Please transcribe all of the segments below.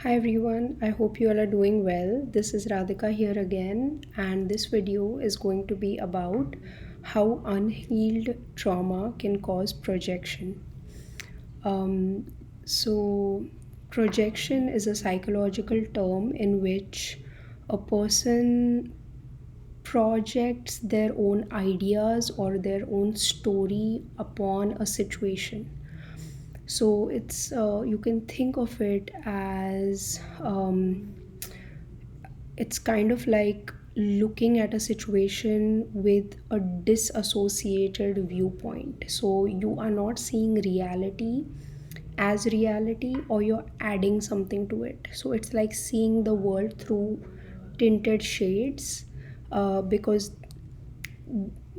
Hi everyone, I hope you all are doing well. This is Radhika here again, and this video is going to be about how unhealed trauma can cause projection. Um, so, projection is a psychological term in which a person projects their own ideas or their own story upon a situation. So you can think of it as it's kind of like looking at a situation with a disassociated viewpoint. So you are not seeing reality as reality, or you're adding something to it. So it's like seeing the world through tinted shades, because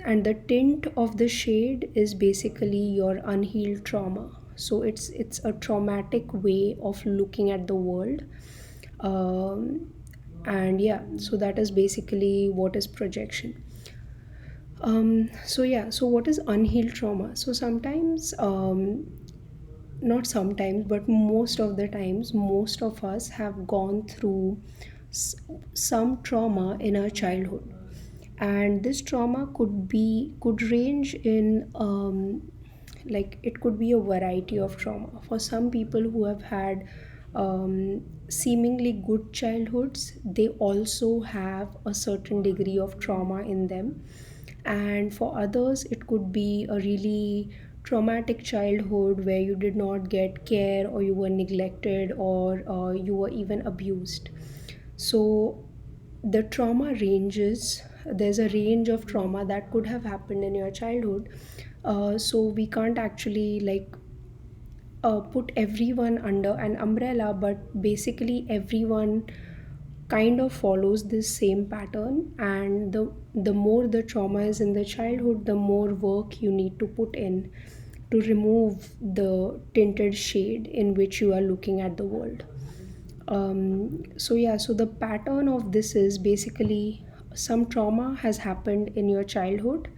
and the tint of the shade is basically your unhealed trauma. So it's a traumatic way of looking at the world. And yeah, so that is basically what is projection. So what is unhealed trauma? So sometimes, not sometimes, but most of the times, most of us have gone through s- some trauma in our childhood, and this trauma could range in, like it could be a variety of trauma. For some people who have had seemingly good childhoods, they also have a certain degree of trauma in them, and for others it could be a really traumatic childhood where you did not get care, or you were neglected, or you were even abused. So the trauma ranges, there's a range of trauma that could have happened in your childhood. So we can't actually put everyone under an umbrella, but basically everyone kind of follows this same pattern, and the more the trauma is in the childhood, the more work you need to put in to remove the tinted shade in which you are looking at the world. So the pattern of this is basically some trauma has happened in your childhood.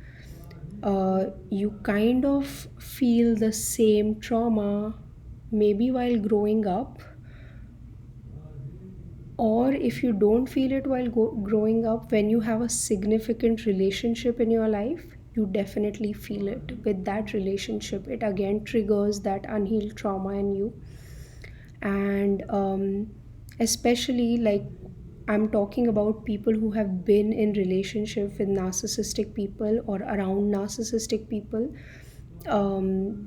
You kind of feel the same trauma maybe while growing up, or if you don't feel it while growing up, when you have a significant relationship in your life, you definitely feel it with that relationship. It again triggers that unhealed trauma in you. And especially, like, I'm talking about people who have been in relationship with narcissistic people or around narcissistic people.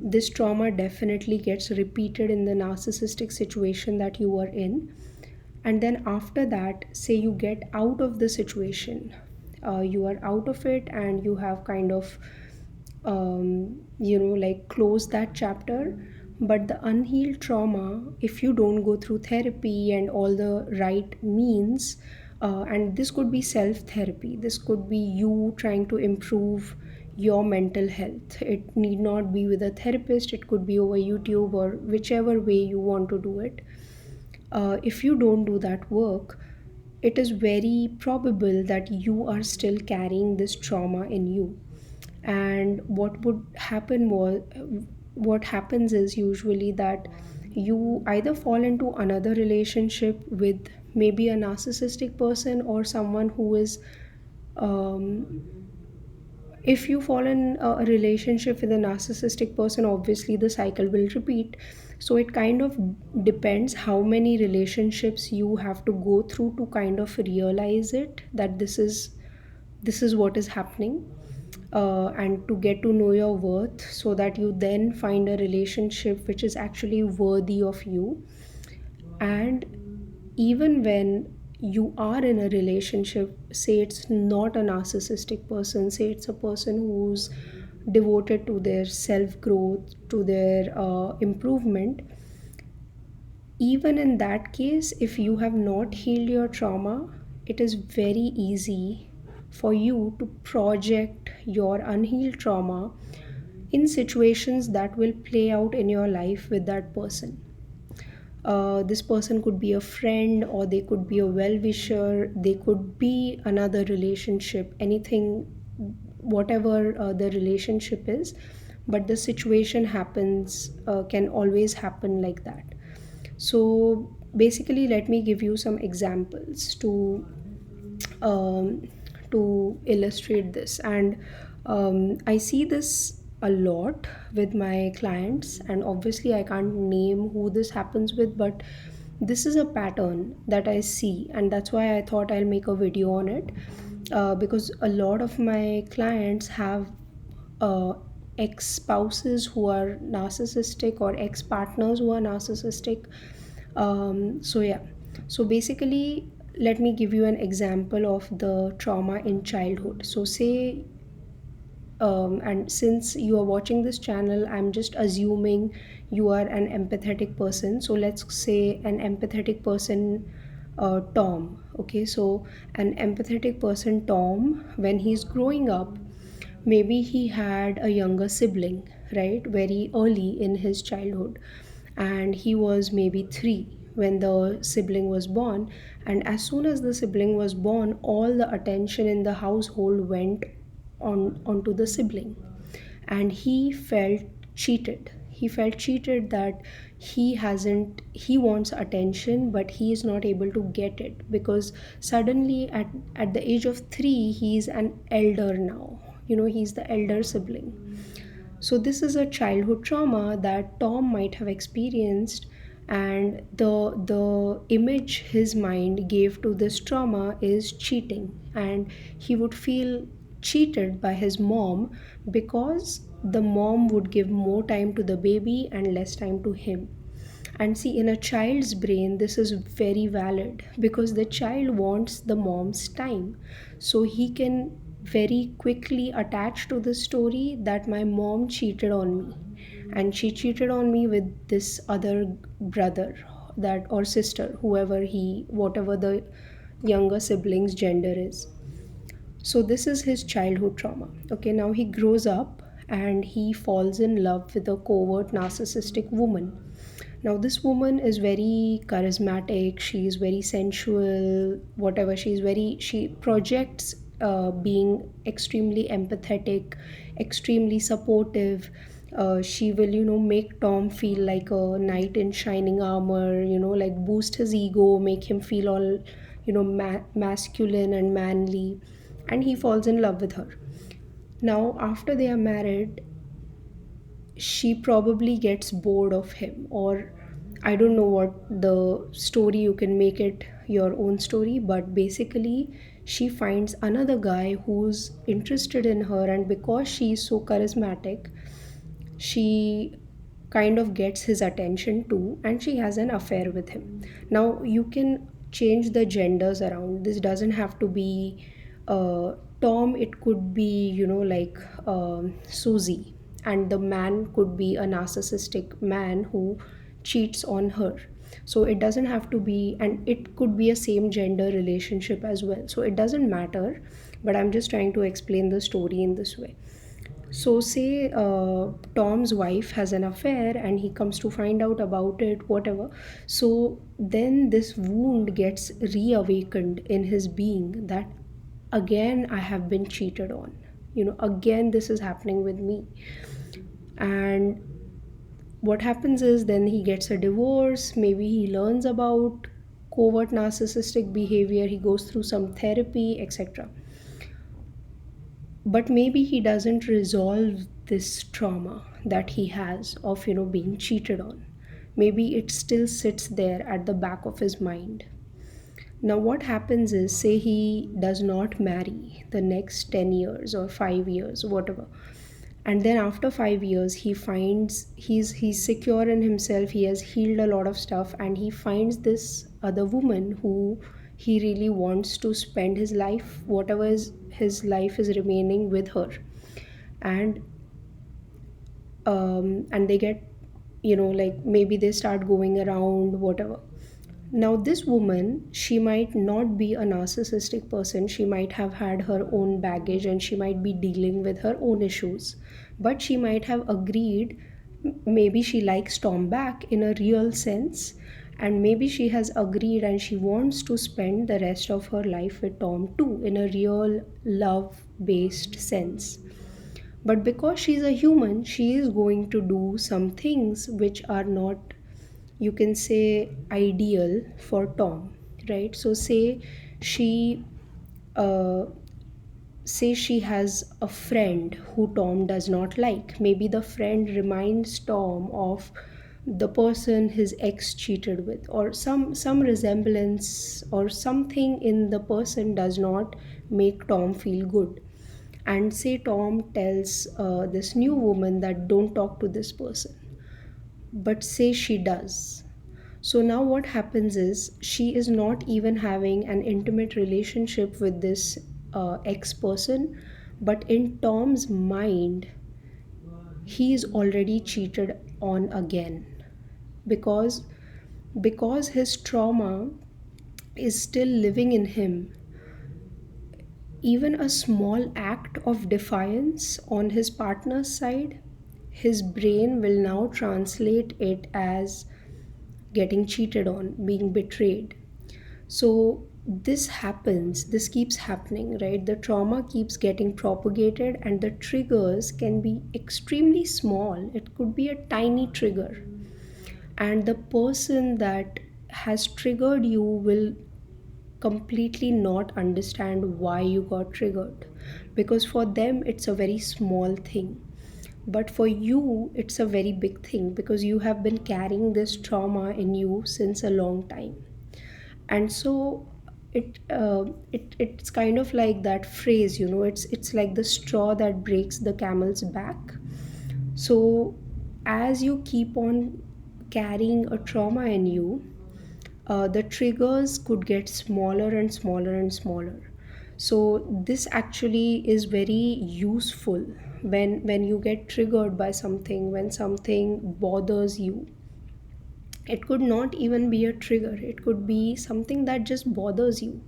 This trauma definitely gets repeated in the narcissistic situation that you are in. And then after that, say you get out of the situation, you are out of it, and you have kind of like close that chapter. But the unhealed trauma, if you don't go through therapy and all the right means, and this could be self therapy, this could be you trying to improve your mental health. It need not be with a therapist, it could be over YouTube or whichever way you want to do it. If you don't do that work, it is very probable that you are still carrying this trauma in you. And what happens is usually that you either fall into another relationship with maybe a narcissistic person, or someone who is, um, if you fall in a relationship with a narcissistic person, obviously the cycle will repeat. So it kind of depends how many relationships you have to go through to kind of realize it, that this is what is happening, and to get to know your worth, so that you then find a relationship which is actually worthy of you. And even when you are in a relationship, say it's not a narcissistic person, say it's a person who's devoted to their self growth, to their improvement, even in that case, if you have not healed your trauma, it is very easy for you to project your unhealed trauma in situations that will play out in your life with that person. This person could be a friend, or they could be a well wisher, they could be another relationship, anything, whatever the relationship is. But the situation happens, can always happen like that. So basically, let me give you some examples um, to illustrate this. And I see this a lot with my clients, and obviously I can't name who this happens with, but this is a pattern that I see, and that's why I thought I'll make a video on it. Because a lot of my clients have uh, ex spouses who are narcissistic, or ex partners who are narcissistic. So, yeah. So, basically, let me give you an example of the trauma in childhood. So, say, and since you are watching this channel, I'm just assuming you are an empathetic person. So, let's say an empathetic person, Tom. Okay, so an empathetic person, Tom, when he's growing up, maybe he had a younger sibling, right, very early in his childhood, and he was maybe 3 when the sibling was born. And as soon as the sibling was born, all the attention in the household went onto the sibling, and he felt cheated that he wants attention, but he is not able to get it, because suddenly at the age of 3 he's an elder now, he's the elder sibling. So this is a childhood trauma that Tom might have experienced, and the image his mind gave to this trauma is cheating, and he would feel cheated by his mom because the mom would give more time to the baby and less time to him. And see, in a child's brain, this is very valid because the child wants the mom's time. So he can very quickly attach to the story that my mom cheated on me, and she cheated on me with this other brother, that or sister, whatever the younger sibling's gender is. So this is his childhood trauma. Okay, now he grows up and he falls in love with a covert narcissistic woman. Now this woman is very charismatic, she is very sensual, whatever. She projects being extremely empathetic, extremely supportive. She will, make Tom feel like a knight in shining armor, like boost his ego, make him feel all, masculine and manly, and he falls in love with her. Now, after they are married, she probably gets bored of him, or I don't know what the story, you can make it your own story, but basically she finds another guy who's interested in her, and because she's so charismatic, she kind of gets his attention too, and she has an affair with him. Now you can change the genders around. This doesn't have to be Tom, it could be, like Susie, and the man could be a narcissistic man who cheats on her. So it doesn't have to be, and it could be a same gender relationship as well, so it doesn't matter, but I'm just trying to explain the story in this way. So, say Tom's wife has an affair and he comes to find out about it, whatever. So, then this wound gets reawakened in his being that again I have been cheated on. Again this is happening with me. And what happens is then he gets a divorce, maybe he learns about covert narcissistic behavior, he goes through some therapy, etc. But maybe he doesn't resolve this trauma that he has of, being cheated on. Maybe it still sits there at the back of his mind. Now what happens is, say he does not marry the next 10 years or 5 years, whatever, and then after 5 years he finds he's secure in himself, he has healed a lot of stuff, and he finds this other woman who he really wants to spend his life, whatever is his life is remaining, with her. And they get, like maybe they start going around, whatever. Now this woman, she might not be a narcissistic person, she might have had her own baggage and she might be dealing with her own issues, but she might have agreed, maybe she likes Tom back in a real sense, and maybe she has agreed and she wants to spend the rest of her life with Tom too in a real love based sense. But because she's a human, she is going to do some things which are not you can say ideal for Tom, right? So she uh, say she has a friend who Tom does not like. Maybe the friend reminds Tom of the person his ex cheated with, or some resemblance or something in the person does not make Tom feel good. And say Tom tells this new woman that don't talk to this person, but say she does. So now what happens is she is not even having an intimate relationship with this ex person, but in Tom's mind, he is already cheated on again, because his trauma is still living in him. Even a small act of defiance on his partner's side, his brain will now translate it as getting cheated on, being betrayed. So this keeps happening, right? The trauma keeps getting propagated, and the triggers can be extremely small. It could be a tiny trigger, and the person that has triggered you will completely not understand why you got triggered, because for them it's a very small thing, but for you it's a very big thing, because you have been carrying this trauma in you since a long time. And so it's kind of like that phrase, it's like the straw that breaks the camel's back. So as you keep on carrying a trauma in you, the triggers could get smaller and smaller and smaller. So this actually is very useful when you get triggered by something, when something bothers you. It could not even be a trigger, it could be something that just bothers you.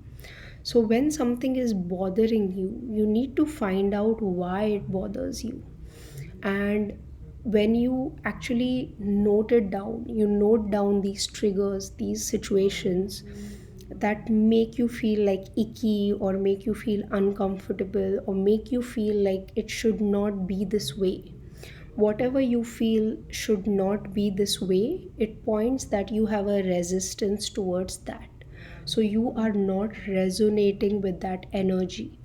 So when something is bothering you, you need to find out why it bothers you. And when you actually note it down, you note down these triggers, these situations that make you feel like icky, or make you feel uncomfortable, or make you feel like it should not be this way. Whatever you feel should not be this way, it points that you have a resistance towards that. So you are not resonating with that energy.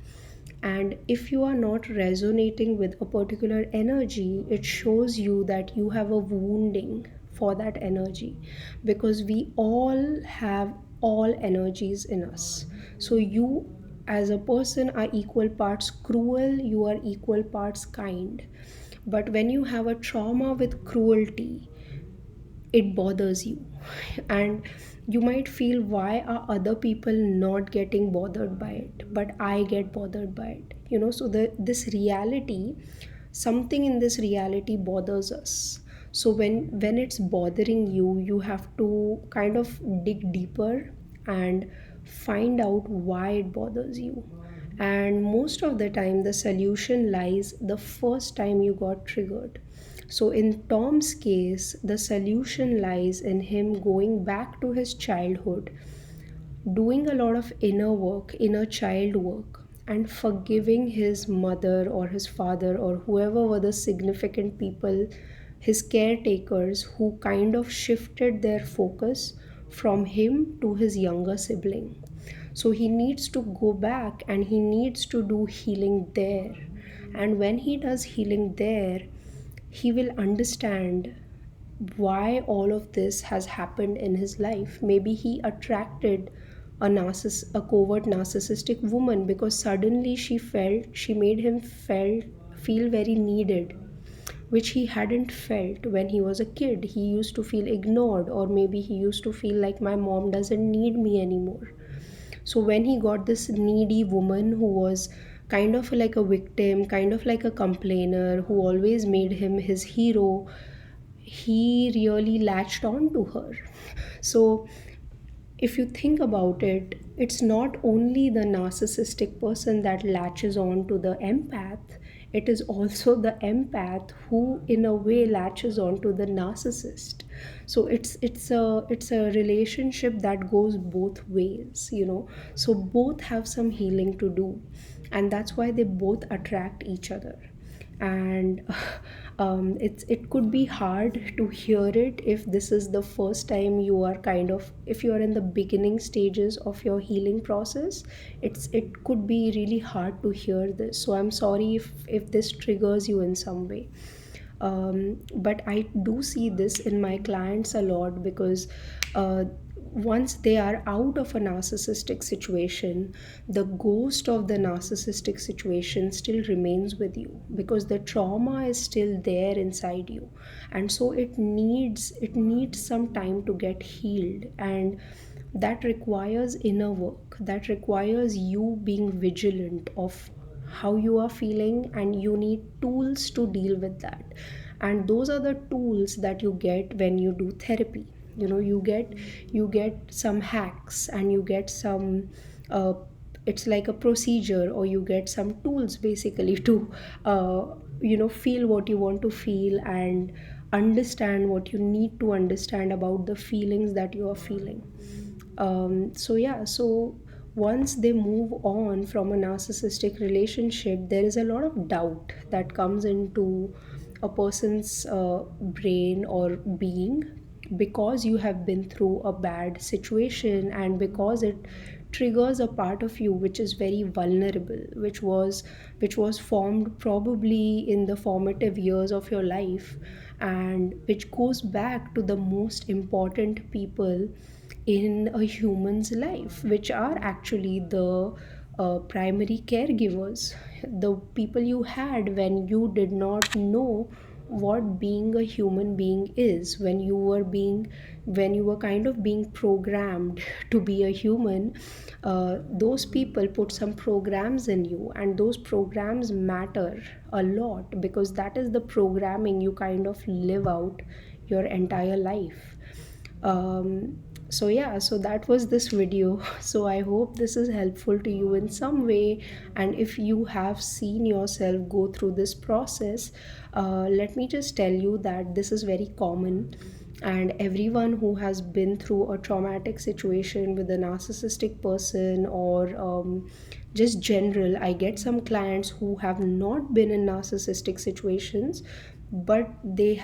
And if you are not resonating with a particular energy, it shows you that you have a wounding for that energy, because we all have all energies in us. So you as a person are equal parts cruel, you are equal parts kind. But when you have a trauma with cruelty, it bothers you. And you might feel, why are other people not getting bothered by it, but I get bothered by it, so this reality, something in this reality bothers us. So when it's bothering you, you have to kind of dig deeper and find out why it bothers you. And most of the time the solution lies the first time you got triggered. So in Tom's case, the solution lies in him going back to his childhood, doing a lot of inner work, inner child work, and forgiving his mother or his father or whoever were the significant people, his caretakers, who kind of shifted their focus from him to his younger sibling. So he needs to go back and he needs to do healing there. And when he does healing there, he will understand why all of this has happened in his life. Maybe he attracted a covert narcissistic woman because suddenly she made him feel very needed, which he hadn't felt when he was a kid. He used to feel ignored, or maybe he used to feel like my mom doesn't need me anymore. So when he got this needy woman who was kind of like a victim, kind of like a complainer, who always made him his hero, he really latched on to her. So if you think about it, it's not only the narcissistic person that latches on to the empath, it is also the empath who in a way latches on to the narcissist. So it's a relationship that goes both ways, so both have some healing to do, and that's why they both attract each other. And It could be hard to hear it if this is the first time you are kind of, if you are in the beginning stages of your healing process. It could be really hard to hear this, so I'm sorry if this triggers you in some way. But I do see this in my clients a lot, because once they are out of a narcissistic situation, the ghost of the narcissistic situation still remains with you, because the trauma is still there inside you. And so it needs some time to get healed, and that requires inner work, that requires you being vigilant of how you are feeling, and you need tools to deal with that. And those are the tools that you get when you do therapy. You get some hacks, and you get some uh, it's like a procedure, or you get some tools basically to uh, feel what you want to feel, and understand what you need to understand about the feelings that you are feeling. So yeah, so once they move on from a narcissistic relationship, there is a lot of doubt that comes into a person's brain or being, because you have been through a bad situation, and because it triggers a part of you which is very vulnerable, which was formed probably in the formative years of your life, and which goes back to the most important people in a human's life, which are actually the primary caregivers, the people you had when you did not know what being a human being is, when you were kind of being programmed to be a human. Those people put some programs in you, and those programs matter a lot, because that is the programming you kind of live out your entire life. So yeah, so that was this video. So I hope this is helpful to you in some way, and if you have seen yourself go through this process, let me just tell you that this is very common, and everyone who has been through a traumatic situation with a narcissistic person, or just general, I get some clients who have not been in narcissistic situations, but they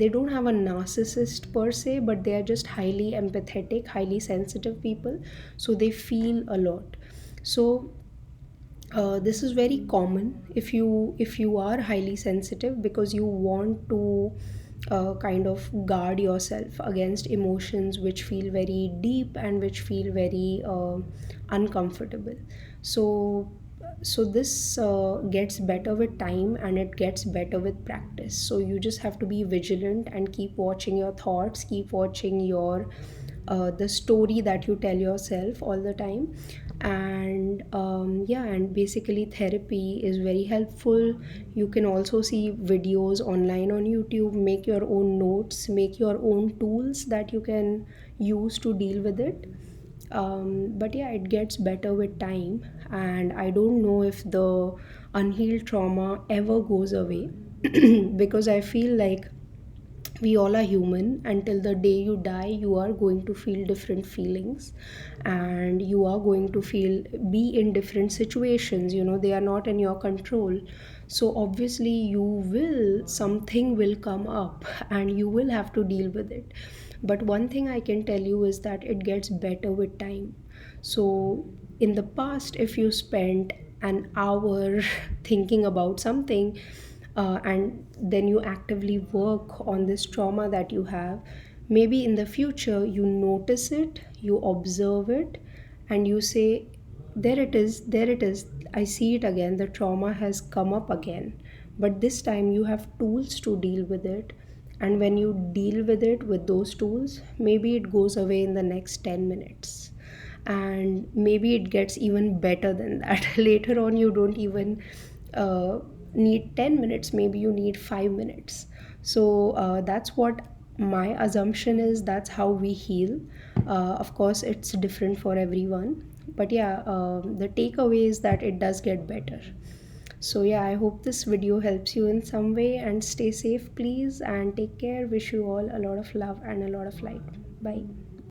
don't have a narcissist per se, but they are just highly empathetic, highly sensitive people, so they feel a lot. So this is very common if you are highly sensitive, because you want to kind of guard yourself against emotions which feel very deep and which feel very uncomfortable. So so this gets better with time, and it gets better with practice. So you just have to be vigilant and keep watching your thoughts, keep watching your the story that you tell yourself all the time. And yeah, and basically therapy is very helpful. You can also see videos online on YouTube, make your own notes, make your own tools that you can use to deal with it. But yeah, it gets better with time, and I don't know if the unhealed trauma ever goes away because I feel like we all are human. Until the day you die, you are going to feel different feelings, and you are going to be in different situations. They are not in your control. So obviously something will come up, and you will have to deal with it. But one thing I can tell you is that it gets better with time. So in the past, if you spent an hour thinking about something, and then you actively work on this trauma that you have, maybe in the future you notice it, you observe it, and you say, there it is, there it is, I see it again, the trauma has come up again. But this time you have tools to deal with it, and when you deal with it with those tools, maybe it goes away in the next 10 minutes, and maybe it gets even better than that. Later on, you don't even need 10 minutes, maybe you need 5 minutes. So that's what my assumption is, that's how we heal. Of course, it's different for everyone, but yeah, the takeaway is that it does get better. So yeah, I hope this video helps you in some way, and stay safe please, and take care. Wish you all a lot of love and a lot of light. Bye.